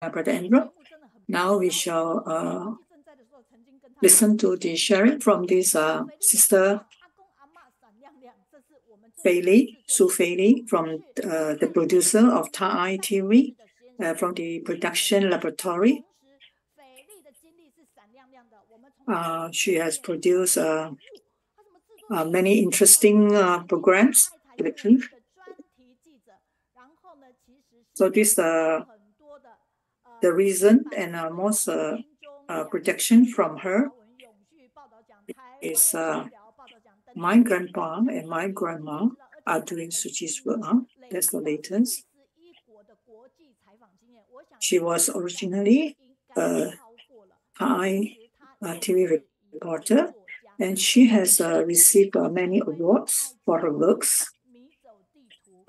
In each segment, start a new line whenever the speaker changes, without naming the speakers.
Brother Andrew. Now we shall listen to the sharing from this Sister Feili, Su Feili, from the producer of Thai TV, from the production laboratory. She has produced many interesting programs. So this the reason and most projection from her is my grandpa and my grandma are doing Suchi's work. That's the latest. She was originally a Thai TV reporter, and she has received many awards for her works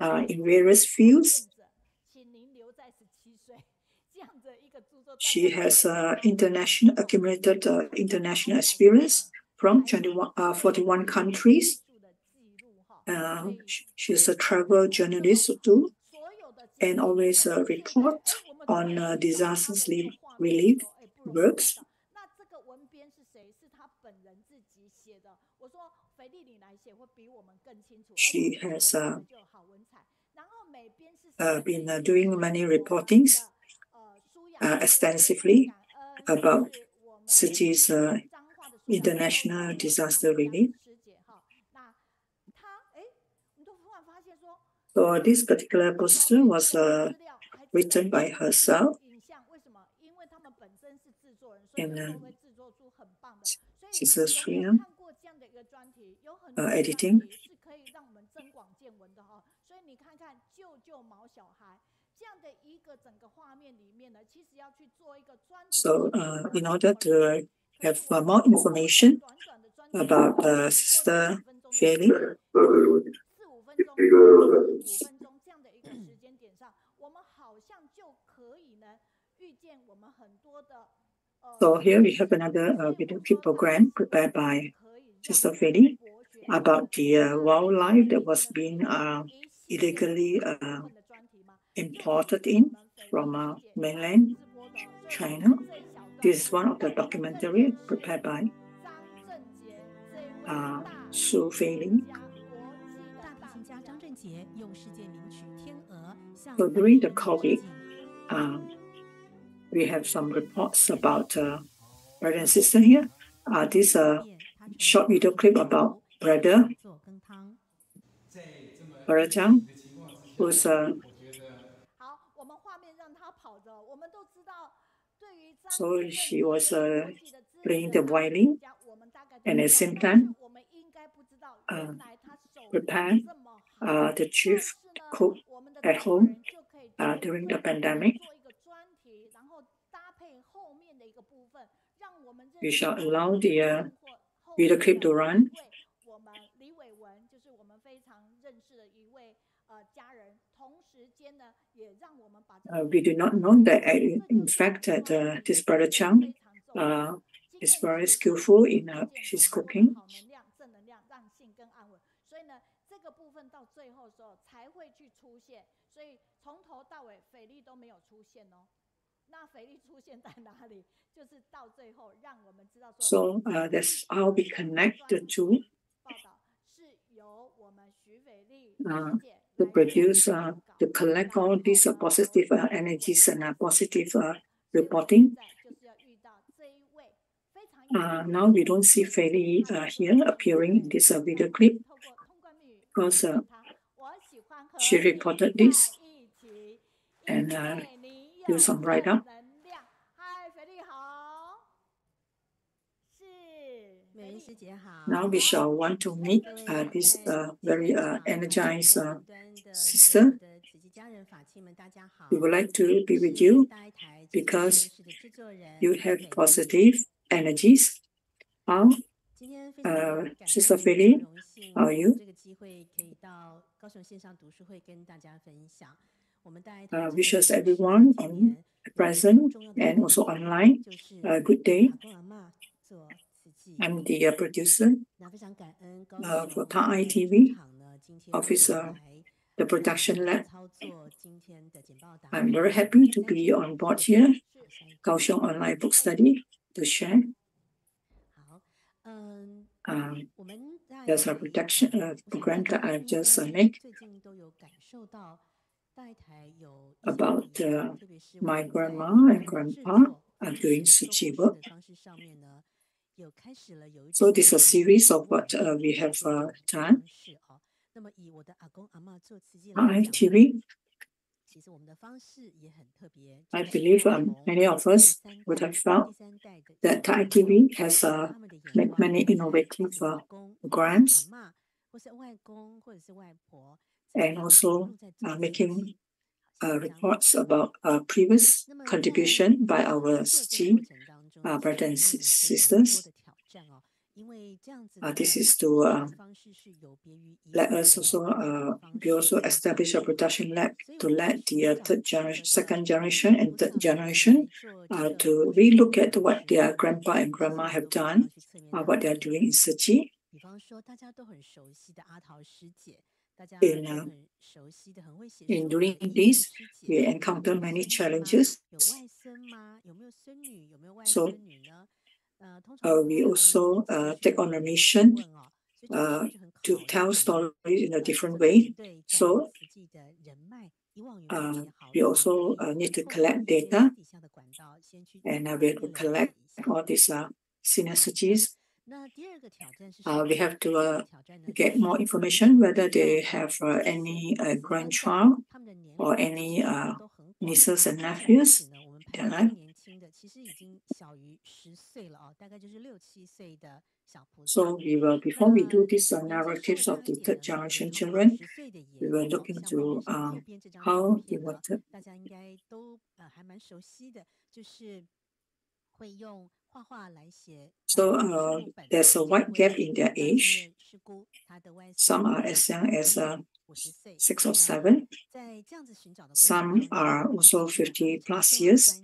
in various fields. She has accumulated international experience from 41 countries. She's a travel journalist too, and always report on disasters relief works. She has been doing many reportings extensively about cities' international disaster relief. So this particular poster was written by herself, and Sister Sriam editing. So in order to have more information about Sister Feili, so here we have another video clip program prepared by Sister Feili about the wildlife that was being illegally imported in from mainland China. This is one of the documentary prepared by Su Feili. So during the COVID, we have some reports about brother and sister here. This short video clip about Brother Chang, who's so she was playing the violin, and at the same time prepare the chief cook at home during the pandemic. We shall allow the video clip to run. We do not know that in fact that this brother Chang is very skillful in his cooking. So that's how we connect the two to produce, to collect all these positive energies and positive reporting. Now we don't see Feili here appearing in this video clip because she reported this and do some write-up. Now we shall want to meet this very energized sister. We would like to be with you because you have positive energies. How, Sister Feili, how are you? Wishes everyone on present and also online a good day. I'm the producer for Thai TV, Officer the production lab. I'm very happy to be on board here, Kaohsiung Online Book Study, to share. There's a production program that I've just made about my grandma and grandpa are doing Suchi work. So this is a series of what we have done. TV. I believe many of us would have felt that Thai TV has made many innovative programs and also making reports about previous contribution by our Suchi brothers and sisters. This is to let us also we also establish a production lab to let the third generation, second generation, and third generation to relook at what their grandpa and grandma have done, what they are doing in Suchi. In doing this, we encounter many challenges. So we also take on a mission to tell stories in a different way. So we also need to collect data, and we have to collect all these senior Suchis. We have to get more information whether they have any grandchild or any nieces and nephews in their life. So we will, before we do these narratives of the third generation children, we will look into how they wanted. So there's a wide gap in their age. Some are as young as 6 or 7. Some are also 50 plus years.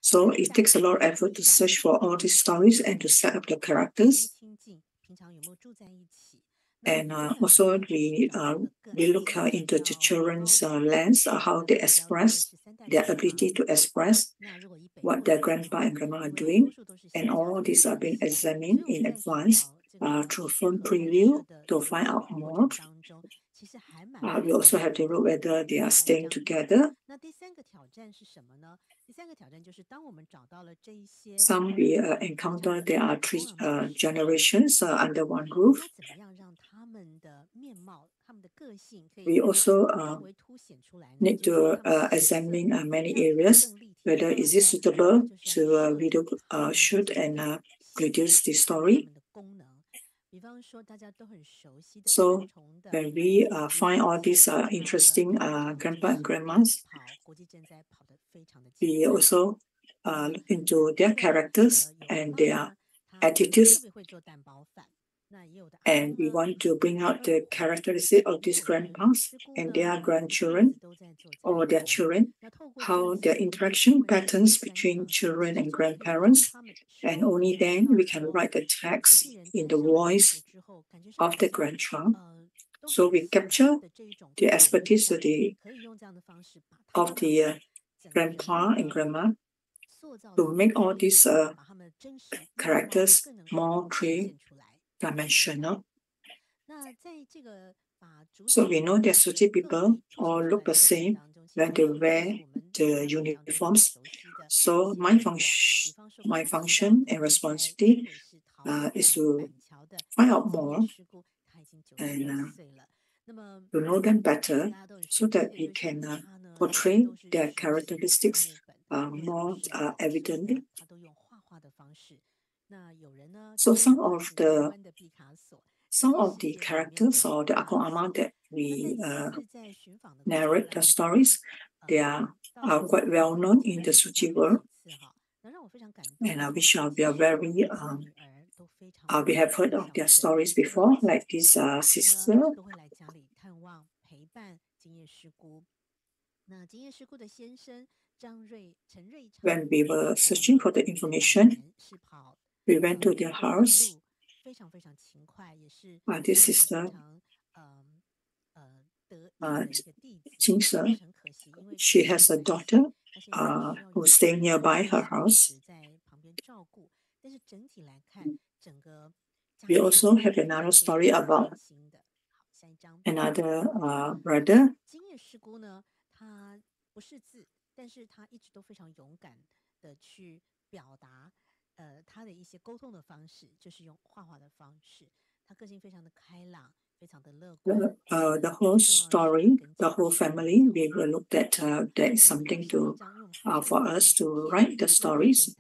So it takes a lot of effort to search for all these stories and to set up the characters. And also we look into the children's lens, how they express their ability to express what their grandpa and grandma are doing. And all these are being examined in advance through film preview to find out more. We also have to look whether they are staying together. Some we encounter there are 3 generations under one roof. We also need to examine many areas, whether is it suitable to video shoot and produce the story. So when we find all these interesting grandpa and grandmas, we also look into their characters and their attitudes. And we want to bring out the characteristics of these grandpas and their grandchildren or their children, how their interaction patterns between children and grandparents. And only then we can write the text in the voice of the grandchild. So we capture the expertise of the grandpa and grandma to make all these characters more three-dimensional. So we know that Suchi people all look the same when they wear the uniforms. So my function and responsibility is to find out more and to know them better so that we can portray their characteristics more evidently. So some of the characters or the Akong Ama that we narrate the stories, they are quite well known in the Suchi world, and which we are very we have heard of their stories before, like this sister. When we were searching for the information, we went to their house. This sister Jinse. She has a daughter who's staying nearby her house. We also have another story about another brother. The whole story, the whole family, we will look at there is something to for us to write the stories.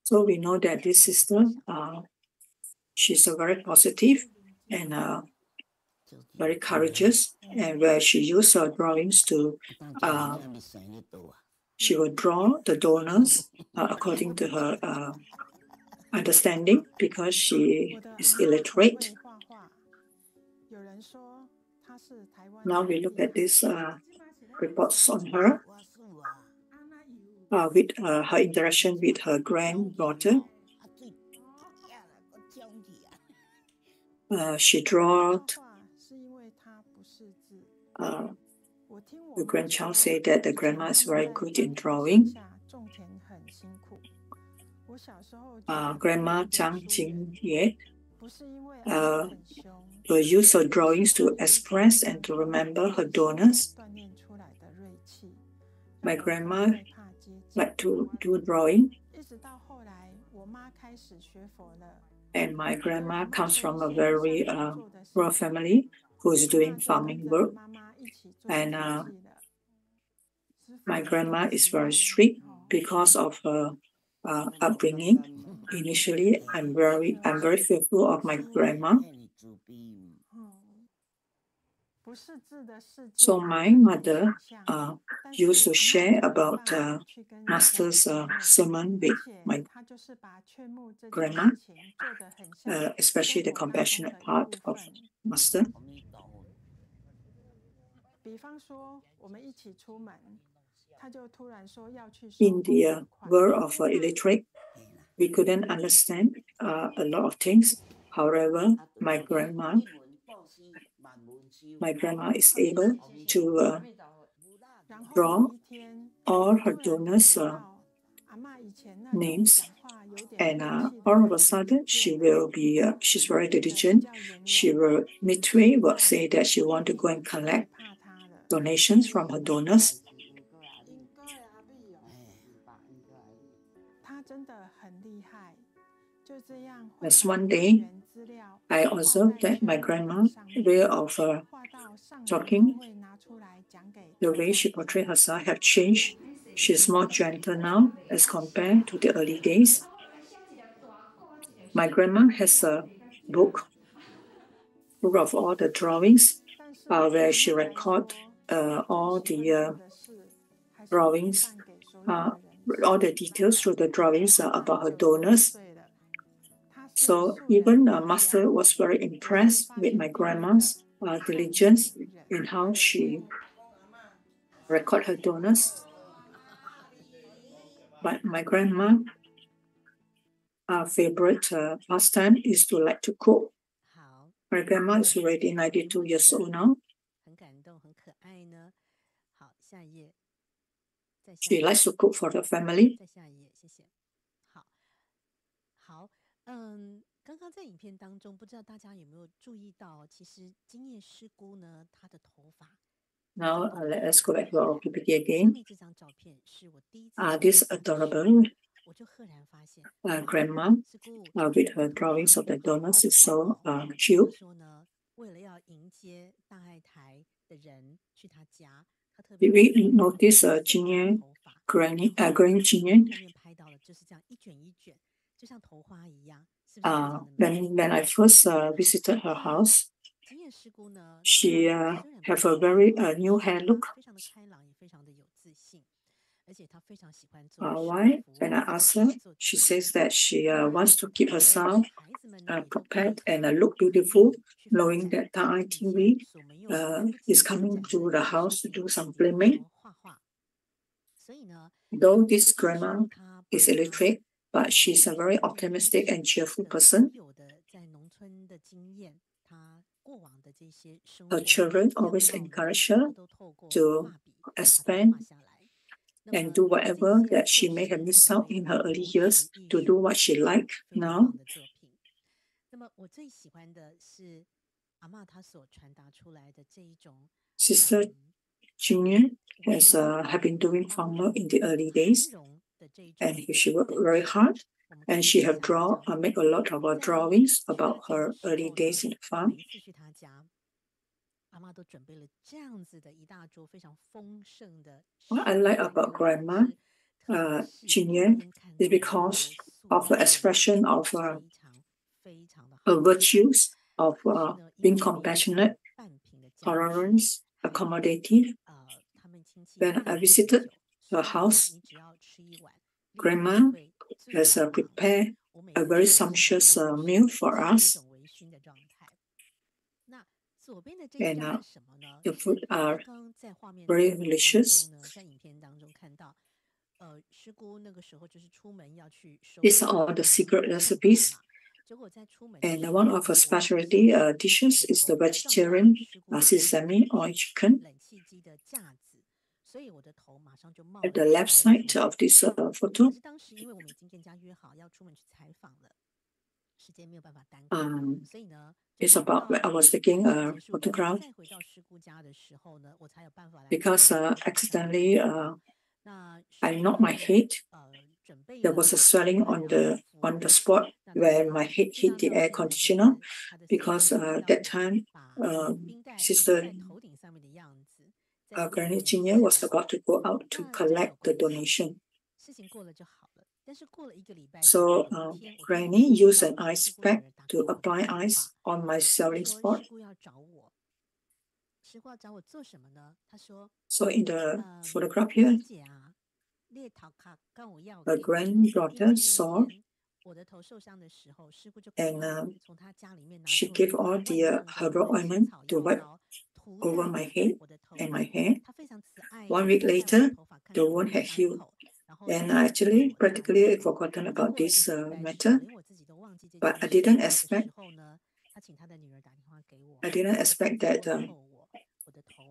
So we know that this sister, she's a very positive and very courageous, and where she used her drawings to, she would draw the donors according to her understanding, because she is illiterate. Now we look at these reports on her with her interaction with her granddaughter. She drew. The grandchild said that the grandma is very good in drawing. Grandma Zhang Jingye will use her drawings to express and to remember her donors. My grandma liked to do drawing, and my grandma comes from a very poor family who is doing farming work, and my grandma is very strict because of her upbringing. Initially, I'm very fearful of my grandma. So my mother used to share about Master's sermon with my grandma, especially the compassionate part of Master. In the world of illiterate, we couldn't understand a lot of things. However, my grandma is able to draw all her donors' names, and all of a sudden she will be, she's very diligent. She will midway will say that she want to go and collect donations from her donors. As one day, I observed that my grandma's way of talking, the way she portrays herself have changed. She's more gentle now as compared to the early days. My grandma has a book of all the drawings where she records all the drawings, all the details through the drawings about her donors. So even Master was very impressed with my grandma's diligence in how she record her donors. But my grandma's favorite pastime is to like to cook. My grandma is already 92 years old now. She likes to cook for the family.
刚刚在影片当中，不知道大家有没有注意到，其实金叶师姑呢，她的头发。
Now let us go back to our PPT again. This adorable grandma with her drawings of the donors is so cute. Did we notice Jingye, Granny Jingye? When I first visited her house, she have a very new hair look. Why? When I asked her, she says that she wants to keep herself prepared and look beautiful, knowing that Thai TV is coming to the house to do some filming. Though this grandma is illiterate, but she's a very optimistic and cheerful person. Her children always encourage her to expand and do whatever that she may have missed out in her early years to do what she liked now. Sister Junior have been doing farmer in the early days, and she worked very hard. And she have make a lot of drawings about her early days in the farm. What I like about Grandma Junior is because of the expression of her virtues of being compassionate, tolerance, accommodative. When I visited her house, Grandma has prepared a very sumptuous meal for us. And the food are very delicious. These are all the secret recipes. And one of her specialty dishes is the vegetarian sesame oil chicken. At the left side of this photo, it's about where I was taking a photograph because accidentally I knocked my head. There was a swelling on the spot where my head hit the air conditioner because that time Sister Granny Junior was about to go out to collect the donation. So Granny used an ice pack to apply ice on my swelling spot. So in the photograph here, her granddaughter saw, and she gave all the herbal ointment to wipe over my head and my hair. 1 week later, the wound had healed. And I actually practically forgotten about this matter, but I didn't expect that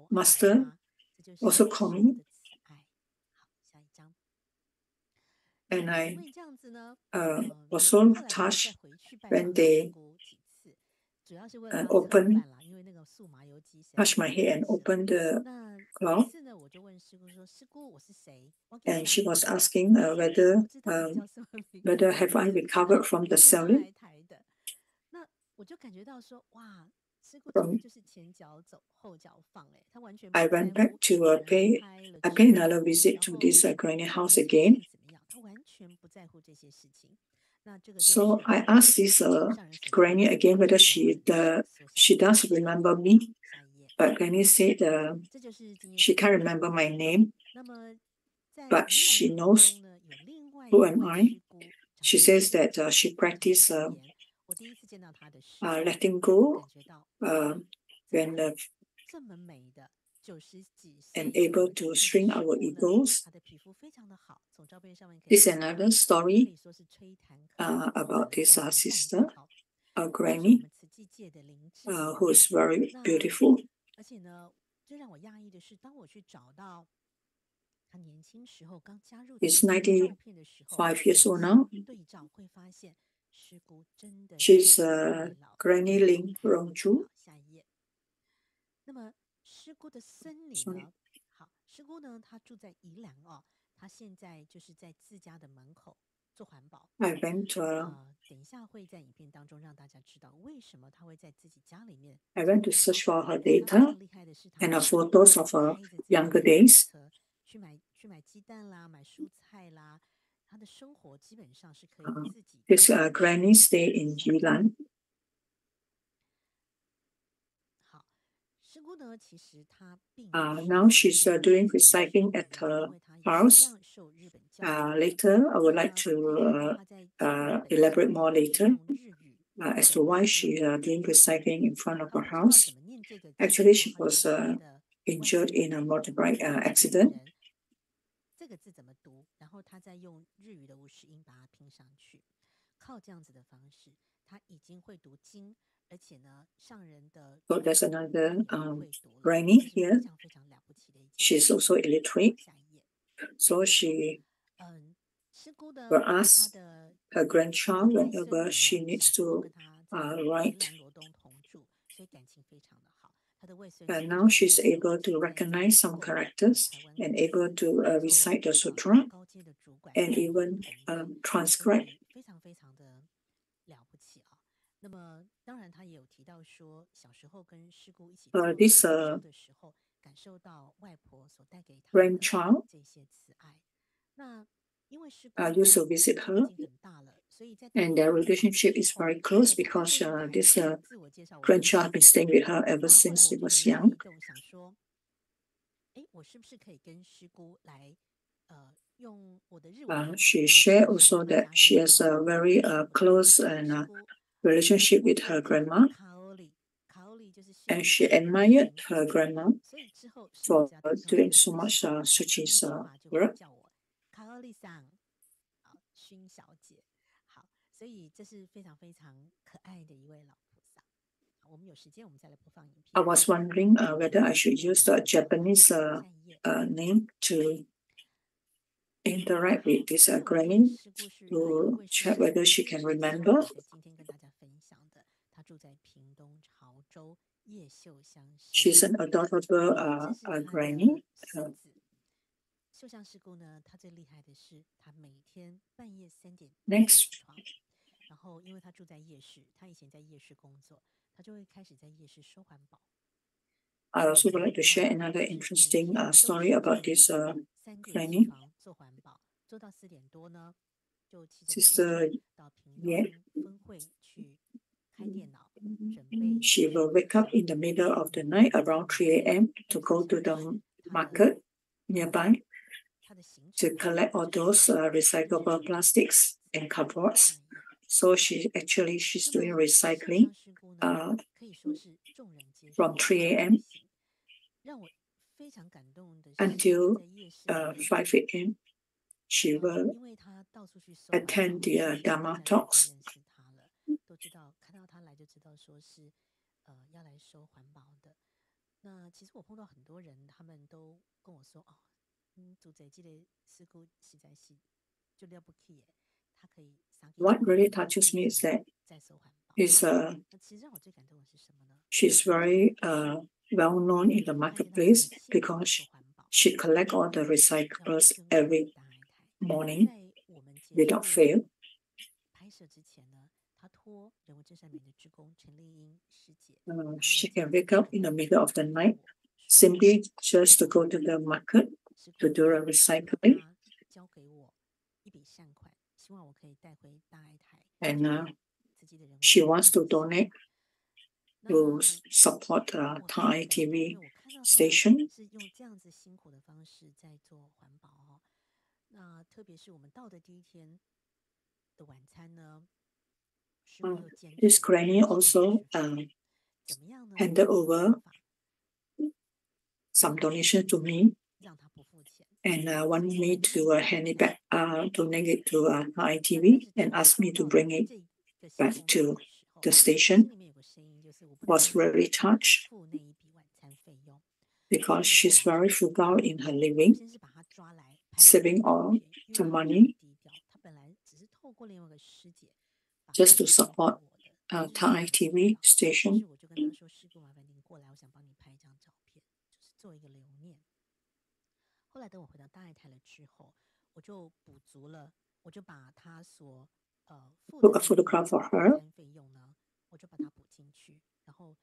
Master also called me, and I was so touched when they touched my head and opened the cloth. And she was asking whether have I recovered from the swelling. I went back to pay another visit to this granny house again. So I asked this granny again whether she does remember me, but Granny said she can't remember my name, but she knows who am I. She says that she practiced letting go when and able to shrink our egos. This is another story about this sister, Granny, who is very beautiful. Is 95 years old now. She's Granny Ling Rongju. Sorry. I went to search for her data and her photos of her younger days. This granny stay in Yilan. Now she's doing recycling at her house. Later, I would like to elaborate more later as to why she doing recycling in front of her house. Actually, she was injured in a motorbike accident.
这个字怎么读，然后他再用日语的50音把它拼上去。靠这样子的方式，他已经会读经，而且呢，上人的
So there's
他
another
也会读了，granny 这是非
here.
常非常了不起的一件
She's
事。
also
好，illiterate. 下一页。
So she
师姑
will
呢，他
ask
的
her grandchild
外孙
whenever
女
she
呢，小
needs
时候
to
跟他在宜
write.
兰罗东同住，所以感情非常的好。他的外孙女
And
非
now
常
she's
优秀，
able to
在
recognize some
某
characters
台湾
and
公
able
司
to
做
recite the sutra
高阶的主管
and
兼
even
同业，所
transcribe.
以非常非常的了不起啊。那么当然，他也有提到说，小时候跟师姑一起做
This
禅修的时候，感受到外婆所带给他的
grandchild
这些慈爱。那因为师
I
姑
used
呢
to visit
年纪
her,
已经很大了，所以在他
and
年
their
纪很大的
relationship
时
is
候，very
close
我看过
because
一台
this
自我介绍文字
grandchild has
的
been staying with her ever
那后来
since
我
she
就
was
灵机
young.
一动，想说，哎，我是不是可以跟师姑来，用我的日文呢给
She
大家
shared
介绍，
also
跟大
that
家
she
分
has
享。
a very
我就
close
跟
and
师姑
relationship
问
with
了
her
这个
grandma,
卡欧里，卡欧里就是师
and
姑
she
最爱的
admired
名
her
字。
grandma
所以之后师姑
for
只要听到我
doing
的
so
名
much
字，她第一
Suchi's
句话就会
work.
叫我卡欧里桑，好，薰小姐。好，所以这是非常非常可爱的一位老菩萨。好，我们有时间我们再来播放影
I
片。
was wondering whether I should use the Japanese
下一页。
name to interact with this
因为我觉得
granny
师姑是有一
to
位师
check
姑是
whether she
非
can
常
remember.
值得今天跟大家分享的。她住在屏东潮州叶秀香市。
She's an adorable
这是她的
granny.
孙子。秀香师姑呢，她最厉害的是，她每天半夜3点就会起
Next,
床，然后因为她住在夜市，她以前在夜市工作，她就会开始在夜市收环保。
I also would like to
后
share
来呢，
another
就是每
interesting
天都
story
是
about
这
this
样子，3点起
granny.
床做环保，做到4点多呢，就骑着摩托
Sister
车到屏
Yet,
东分会去开电脑，准备
she will wake up in the middle of the night around 3 a.m. to go to the market nearby
她的行
to
程
collect all
就是
those recyclable plastics and cardboards.
下一页。
So she's
那
doing
么秀
recycling
香师姑呢，可以说是众人皆
from
知
3
的
a.m.
女性。让我非常感动的是，她
until
在夜市里面，
5 a.m. She will
因为她到处去收环保，
attend the
所以大
Dharma
家都
talks.
认识她了，都知道看到她来就知道说是要来收环保的。那其实我碰到很多人，他们都跟我说，哦，做这个师姑实在是就了不起耶，她可以3个
What
小
really
时
touches
一
me is
直
that
在收环保。
is
那其实让我最感动的是什么呢？
she's very well known in the
我看见她这么
marketplace
辛苦的
because
做环保，
she collect all the
要
recyclables
捐给
every
大爱台。
morning
在我们结
without
束
fail.
拍摄之前呢，她托人文真善美的职工陈丽英师姐，然后来
She
这
can
边
wake up
跟
in
我
the middle of the
跟
night
我说，
simply just to go to the market
师
to
姑
do a
要
recycling.
她交给我一笔善款，希望我可以带回大爱台，
And
自己的人文
she
真善
wants to
美的心。
donate to
那
support
我非
Thai
常感动，因
TV
为我看到她
station.
是用这样子辛苦的方式在做环保哦。那特别是我们到的第一天的晚餐呢，师傅又坚
This
持
granny
要请我
also
吃饭，怎么样呢？
handed
用
over
方法
some donation to me
让他不付钱。
and want me to hand it back, donate it to Thai
那但
TV
是
and
当我
ask me
收
to
到
bring it
这个信
back
封
to
的时候，
the
心
station.
里面有个声音，就是我不能
Was
让
really
他
touched
付那一笔晚餐费用，
because
所以
she's
后来
very frugal in her
我
living,
先是把他抓来拍了一
saving
个照
all
片，因为
the
他非常
money
低调，他本来只是透过另外一个师姐把
just to
这个交给
support
我的，但是
Thai
师姑
TV
不知道，于是
station.
我就跟他说：“师姑，麻烦您过来，我想帮你拍一张照片，就是做一个留念。”后来等我回到大爱台了之后，我就补足了，我就把他所付的
Took a
这一笔
photograph for
晚
her
餐费用呢，我就把它补进去，然后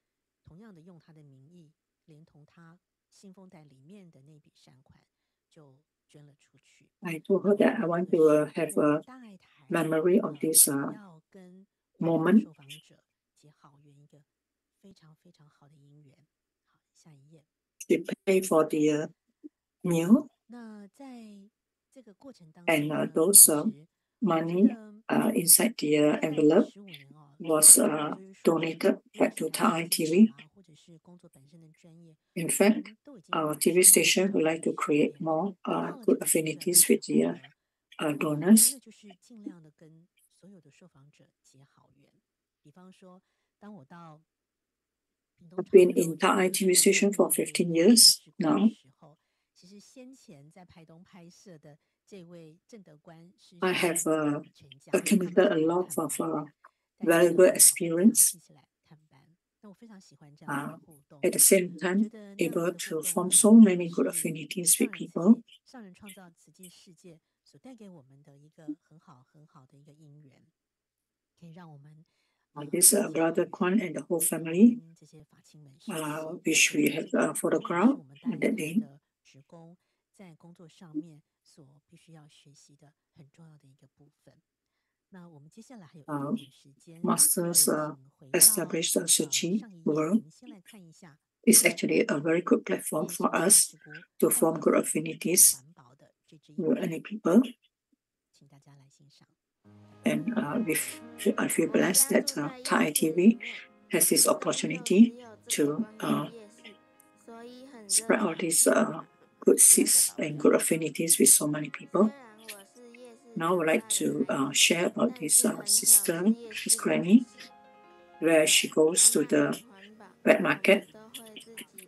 同样的用他的名义，连同他信封袋里面的那笔善款，就捐了出去。
I told her that I
那
want
个
to
是
have
我们
a
大爱台
memory of this
想要跟我们的
moment
受访者结好缘一个非常非常好的姻缘。好，下一页。
to pay for the meal
那在这个过程当
and
中呢，
those
其实我觉
money
得
inside the
大概
envelope
15年哦，
was
就是说
donated
也
back
许
to
来
Thai
自日
TV
本啊，或者
In fact, our TV station would like to create more good affinities with the donors. I've been in Thai TV station for 15 years now. I have accumulated a lot of valuable experience. At the same time, able to form so many good affinities with people. This brother Kwan and the whole family, which we have photographed on that day. Masters established Suchi World is actually a very good platform for us to form good affinities with any people. And I feel blessed that Thai TV has this opportunity to spread all these good seeds and good affinities with so many people. Now I would like to share about this sister, his granny, where she goes to the wet market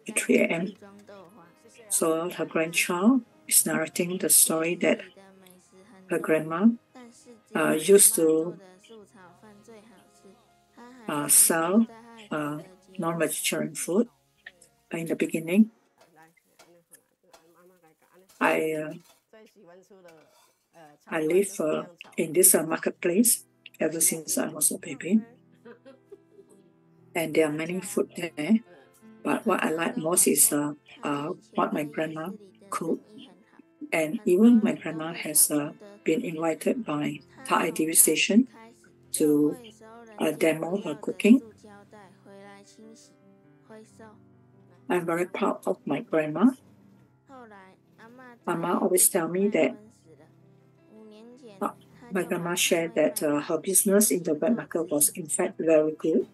at 3 a.m. So her grandchild is narrating the story that her grandma used to sell non-vegetarian food in the beginning. I live in this marketplace ever since I was a baby. And there are many food there. But what I like most is what my grandma cooked. And even my grandma has been invited by Thai TV station to demo her cooking. I'm very proud of my grandma. Mama always tell me that my grandma shared that her business in the wet market was in fact very good.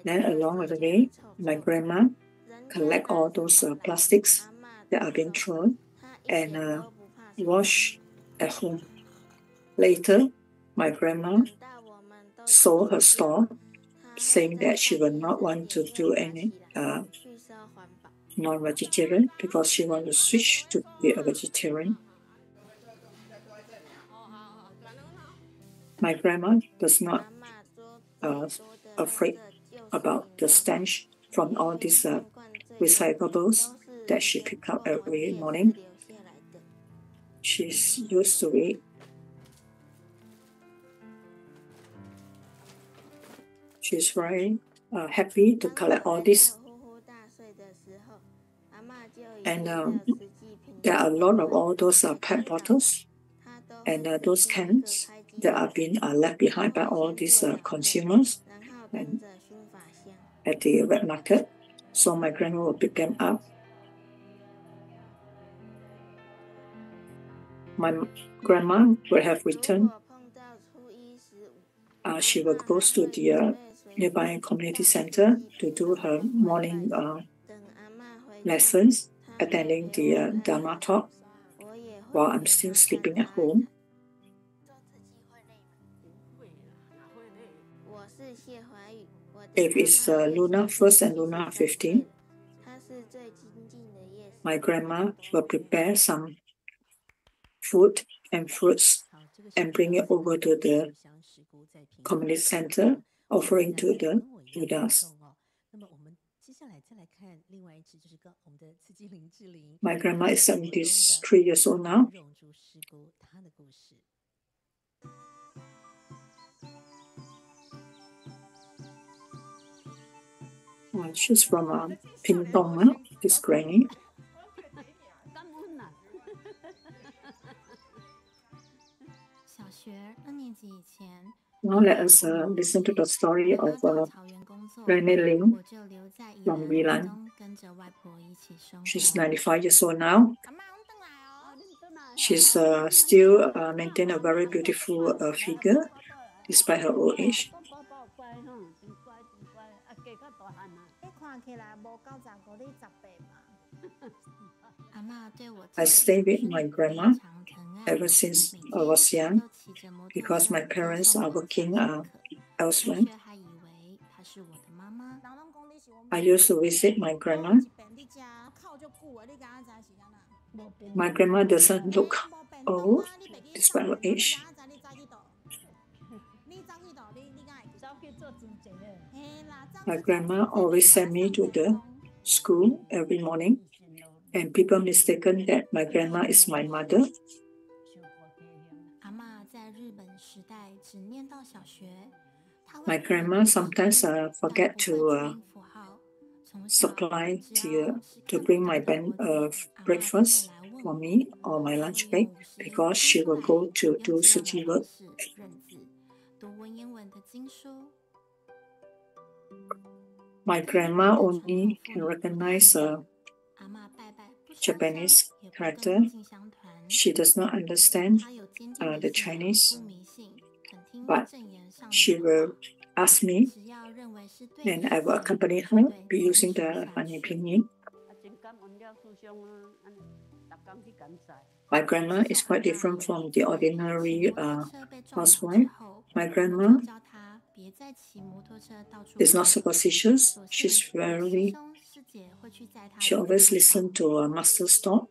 Then along the way, my grandma collect all those plastics that are being thrown and wash at home. Later, my grandma sold her store, saying that she would not want to do any non-vegetarian because she wants to switch to be a vegetarian. My grandma does not afraid about the stench from all these recyclables that she pick up every morning. She's used to it. She's very happy to collect all this. And there are a lot of all those PET bottles and those cans that are being left behind by all these consumers and at the wet market. So my grandma will pick them up. My grandma will have returned. She will go to the nearby community center to do her morning lessons, attending the Dharma talk while I'm still sleeping at home. If it's Lunar 1st and Lunar 15th, my grandma will prepare some food and fruits and bring it over to the community center, offering to the Buddhas. My grandma is 73 years old now. She's from Pingdong, this granny. Now let us listen to the story of Granny Ling from Wilan. She's 95 years old now. She's still maintain a very beautiful figure despite her old age. I stayed with my grandma ever since I was young because my parents are working elsewhere. I used to visit my grandma. My grandma doesn't look old despite her age. My grandma always sent me to the school every morning, and people mistaken that my grandma is my mother. My grandma sometimes forget to supply to bring my breakfast for me or my lunch break because she will go to do suji work. My grandma only can recognize Japanese character. She does not understand the Chinese, but she will ask me, and I will accompany her using the funny pinyin. My grandma is quite different from the ordinary housewife. My grandma is not superstitious. She always listens to a master's talk.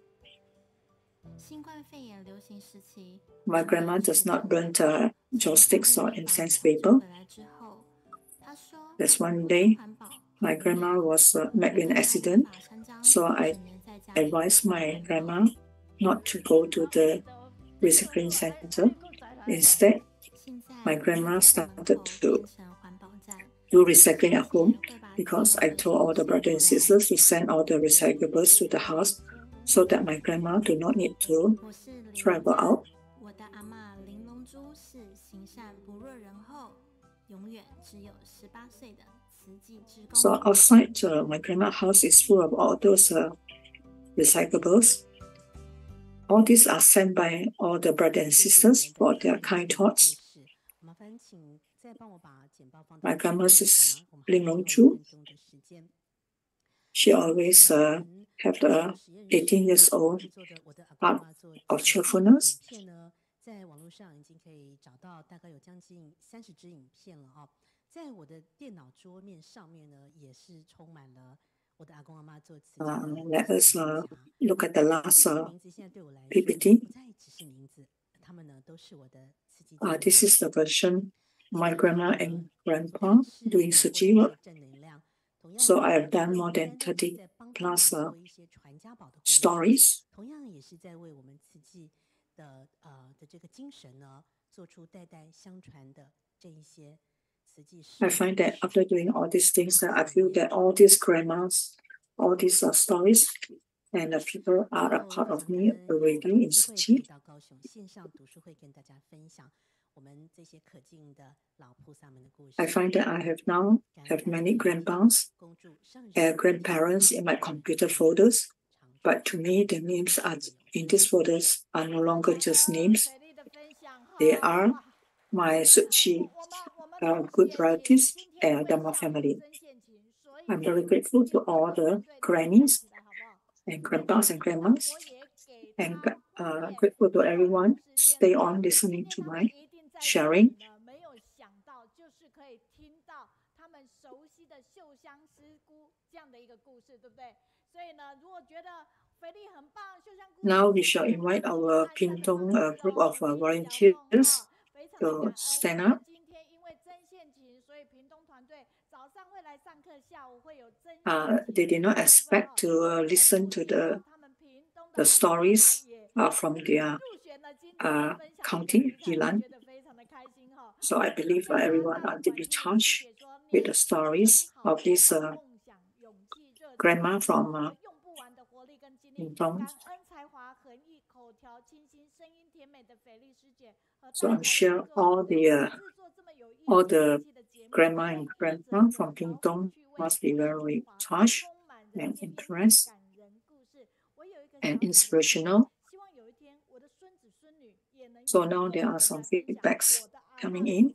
My grandma does not burn joysticks or incense paper. There's one day, my grandma was met in an accident, so I advised my grandma not to go to the recycling center. Instead, my grandma started to do recycling at home because I told all the brothers and sisters to send all the recyclables to the house so that my grandma do not need to travel out. So outside my grandma's house is full of all those recyclables. All these are sent by all the brothers and sisters for their kind thoughts. My grandma is Linglongju. She always have the 18 years old heart of cheerfulness.
在网络上已经可以找到大概有将近30支影片了哦，在我的电脑桌面上面呢，也是充满了我的阿公阿妈做瓷器的。
Let us look at the last
名字现在对我来说
PPT.
不再只是名字，他们呢都是我的瓷器。
This is the version my grandma and grandpa doing suji work. So I have done more than 30 plus stories.
同样也是在为我们瓷器的这个精神呢，做出代代相传的这一些瓷器。
I find that after doing all these things, I feel that all these grandmas, all these stories, and the people are a part of me already in Suchi.
到高雄线上读书会跟大家分享我们这些可敬的老菩萨们的故事。
I find that I have now many grandpas and grandparents in my computer folders, but to me the names in these folders are no longer just names. They are my Suchi good relatives and Dhamma family. I'm very grateful to all the grannies and grandpas and grandmas, and grateful to everyone. Stay on listening to my sharing. Now we shall invite our Pingtung group of volunteers to stand up. They did not expect to listen to the stories from their county, Yilan. So I believe everyone are deeply touched with the stories of this grandma from Pingtung. So I'm sure all the grandma and grandpa from Pingtung must be very touched and impressed and inspirational. So now there are some feedbacks coming in.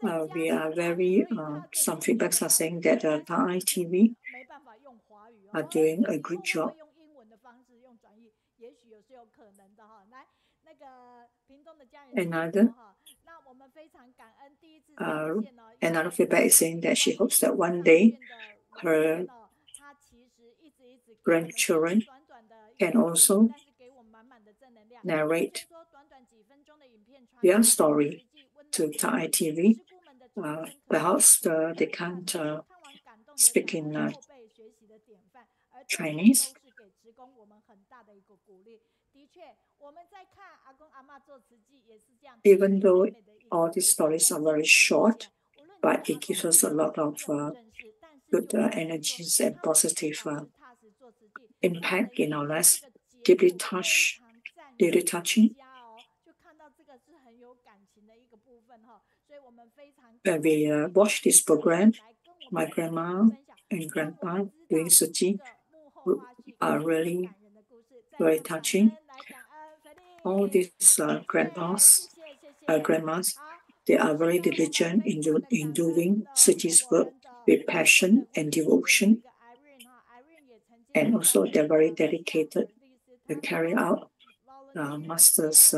we are very, some feedbacks are saying that Thai TV are doing a good job. Another, another feedback is saying that she hopes that one day her grandchildren can also narrate their story to Thai TV. Perhaps they can't speak in Chinese. Even though all these stories are very short, but it gives us a lot of good energies and positive impact in our lives, deeply touching. When we watch this program, my grandma and grandpa doing suji are really very touching. All these grandmas, they are very diligent in doing suji's work with passion and devotion. And also they're very dedicated to carry out master's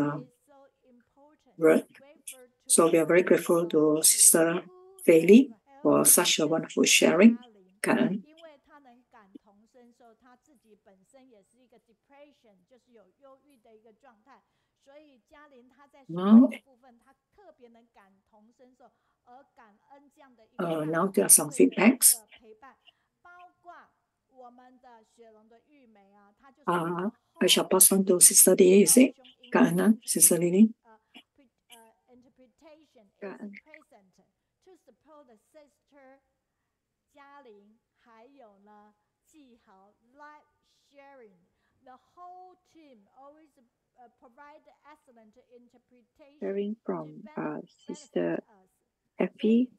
work. So we are very grateful to Sister Feili for such a wonderful sharing. 感恩。Now, now there are some feedbacks. I shall pass on to Sister Lee, is it? 感恩啊 Sister Lily. 感恩。Sharing from Sister Effie.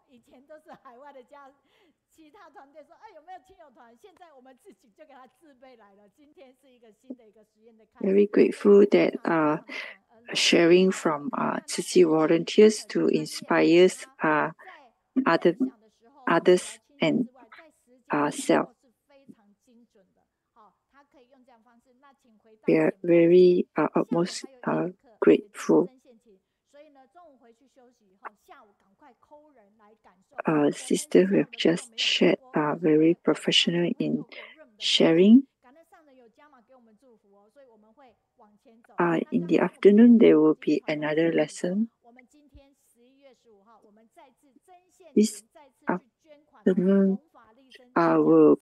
以前都是海外的其他团队说，哎，有没有亲友团？现在我们自己就给他自备来了。今天是一个新的一个实验的开始。Very grateful that sharing from Tzu volunteers to inspire others and ourselves. We are very utmost grateful. Sister who have just shared are very professional in sharing. In the afternoon, there will be another lesson. This afternoon, will